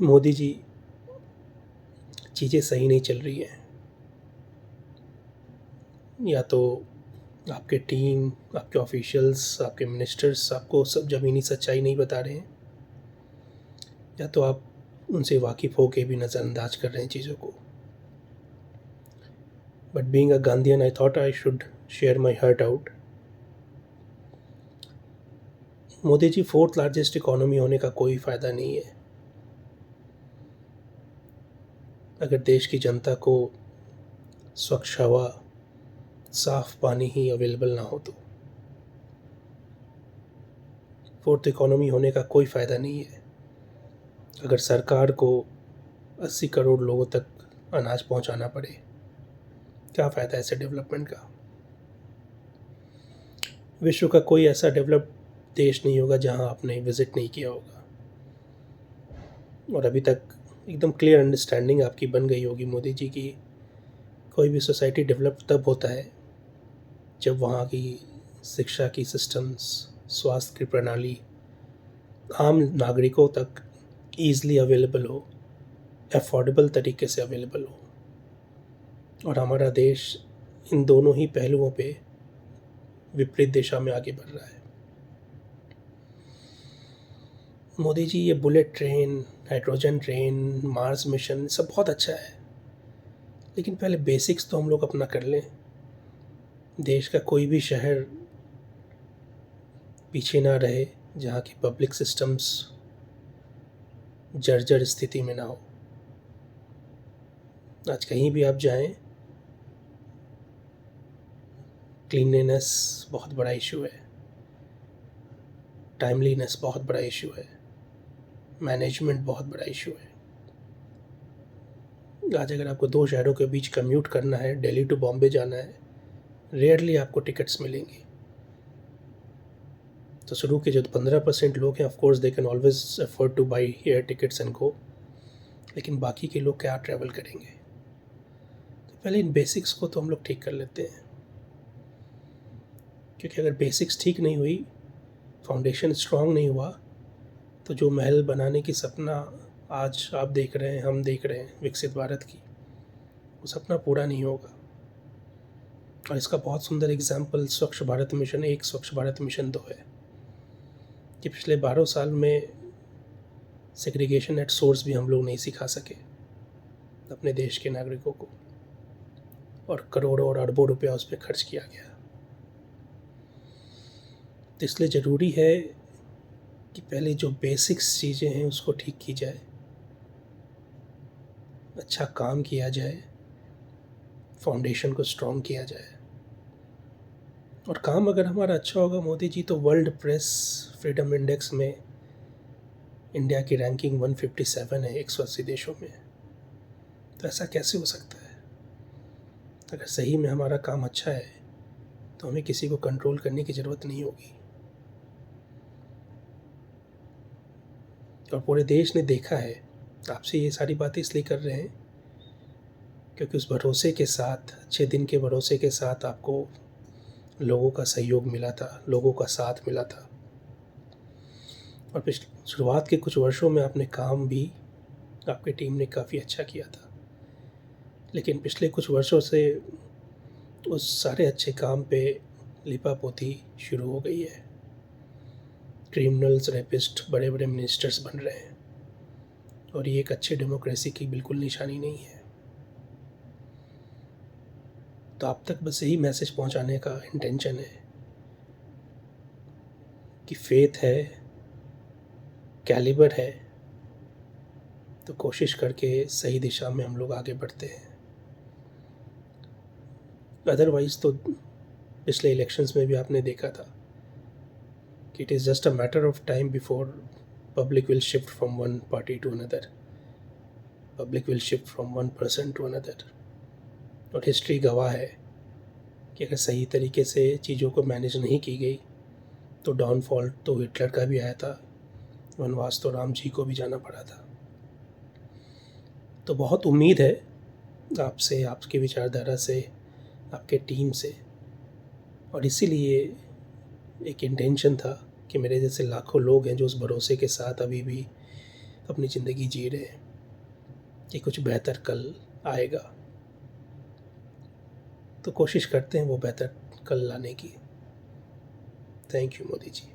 मोदी जी, चीज़ें सही नहीं चल रही हैं। या तो आपके टीम, आपके ऑफिशियल्स, आपके मिनिस्टर्स आपको सब ज़मीनी सच्चाई नहीं बता रहे हैं, या तो आप उनसे वाकिफ़ होके भी नज़रअंदाज कर रहे हैं चीज़ों को। But being a Gandhian, I thought I should share my heart out. Modi ji, fourth largest economy होने का कोई फ़ायदा नहीं है अगर देश की जनता को स्वच्छ हवा, साफ पानी ही अवेलेबल ना हो तो। फोर्थ इकोनॉमी होने का कोई फ़ायदा नहीं है अगर सरकार को 80 करोड़ लोगों तक अनाज पहुंचाना पड़े। क्या फ़ायदा ऐसे डेवलपमेंट का? विश्व का कोई ऐसा डेवलप्ड देश नहीं होगा जहां आपने विज़िट नहीं किया होगा, और अभी तक एकदम क्लियर अंडरस्टैंडिंग आपकी बन गई होगी मोदी जी की। कोई भी सोसाइटी डेवलप तब होता है जब वहाँ की शिक्षा की सिस्टम्स, स्वास्थ्य की प्रणाली आम नागरिकों तक ईज़िली अवेलेबल हो, अफोर्डेबल तरीके से अवेलेबल हो। और हमारा देश इन दोनों ही पहलुओं पे विपरीत दिशा में आगे बढ़ रहा है। मोदी जी, ये bullet train, hydrogen train, Mars mission सब बहुत अच्छा है, लेकिन पहले बेसिक्स तो हम लोग अपना कर लें। देश का कोई भी शहर पीछे ना रहे जहाँ की पब्लिक सिस्टम्स जर्जर स्थिति में ना हो। आज कहीं भी आप जाएं, क्लीनलीनेस बहुत बड़ा इशू है, टाइमलीनेस बहुत बड़ा इशू है, मैनेजमेंट बहुत बड़ा इशू है। आज अगर आपको दो शहरों के बीच कम्यूट करना है, दिल्ली टू बॉम्बे जाना है, रेयरली आपको टिकट्स मिलेंगी। तो शुरू के जो 15% लोग हैं, of course they can always afford two by air tickets and go, लेकिन बाकी के लोग क्या ट्रैवल करेंगे? तो पहले इन बेसिक्स को तो हम लोग ठीक कर लेते हैं, क्योंकि अगर बेसिक्स ठीक नहीं हुई, फाउंडेशन स्ट्रांग नहीं हुआ, तो जो महल बनाने की सपना आज आप देख रहे हैं, हम देख रहे हैं विकसित भारत की, वो सपना पूरा नहीं होगा। और इसका बहुत सुंदर एग्जाम्पल स्वच्छ भारत मिशन 1, स्वच्छ भारत मिशन 2 है कि पिछले 12 साल में सेग्रीगेशन एट सोर्स भी हम लोग नहीं सिखा सके अपने देश के नागरिकों को, और करोड़ों और अरबों रुपया उस पर खर्च किया गया। तो इसलिए ज़रूरी है कि पहले जो बेसिक्स चीज़ें हैं उसको ठीक की जाए, अच्छा काम किया जाए, फाउंडेशन को स्ट्रॉन्ग किया जाए। और काम अगर हमारा अच्छा होगा मोदी जी, तो वर्ल्ड प्रेस फ्रीडम इंडेक्स में इंडिया की रैंकिंग 157 है 180 देशों में। तो ऐसा कैसे हो सकता है? अगर सही में हमारा काम अच्छा है तो हमें किसी को कंट्रोल करने की ज़रूरत नहीं होगी। और पूरे देश ने देखा है, आपसे ये सारी बातें इसलिए कर रहे हैं क्योंकि उस भरोसे के साथ, अच्छे दिन के भरोसे के साथ आपको लोगों का सहयोग मिला था, लोगों का साथ मिला था। और पिछले शुरुआत के कुछ वर्षों में आपने काम भी, आपकी टीम ने काफ़ी अच्छा किया था, लेकिन पिछले कुछ वर्षों से उस सारे अच्छे काम पे लिपापोती शुरू हो गई है। क्रिमिनल्स, रेपिस्ट बड़े बड़े मिनिस्टर्स बन रहे हैं, और ये एक अच्छे डेमोक्रेसी की बिल्कुल निशानी नहीं है। तो आप तक बस यही मैसेज पहुंचाने का इंटेंशन है कि फेथ है, कैलिबर है, तो कोशिश करके सही दिशा में हम लोग आगे बढ़ते हैं। अदरवाइज़ तो पिछले इलेक्शंस में भी आपने देखा था कि it is just a matter of time before public will shift from one party to another, public will shift from one person to another. और हिस्ट्री गवाह है कि अगर सही तरीके से चीज़ों को मैनेज नहीं की गई तो डाउनफॉल तो हिटलर का भी आया था, वनवास तो राम जी को भी जाना पड़ा था। तो बहुत उम्मीद है आपसे, आपकी विचारधारा से, आपके टीम से, और इसीलिए एक इंटेंशन था कि मेरे जैसे लाखों लोग हैं जो उस भरोसे के साथ अभी भी अपनी ज़िंदगी जी रहे हैं कि कुछ बेहतर कल आएगा, तो कोशिश करते हैं वो बेहतर कल लाने की। Thank you Modi ji.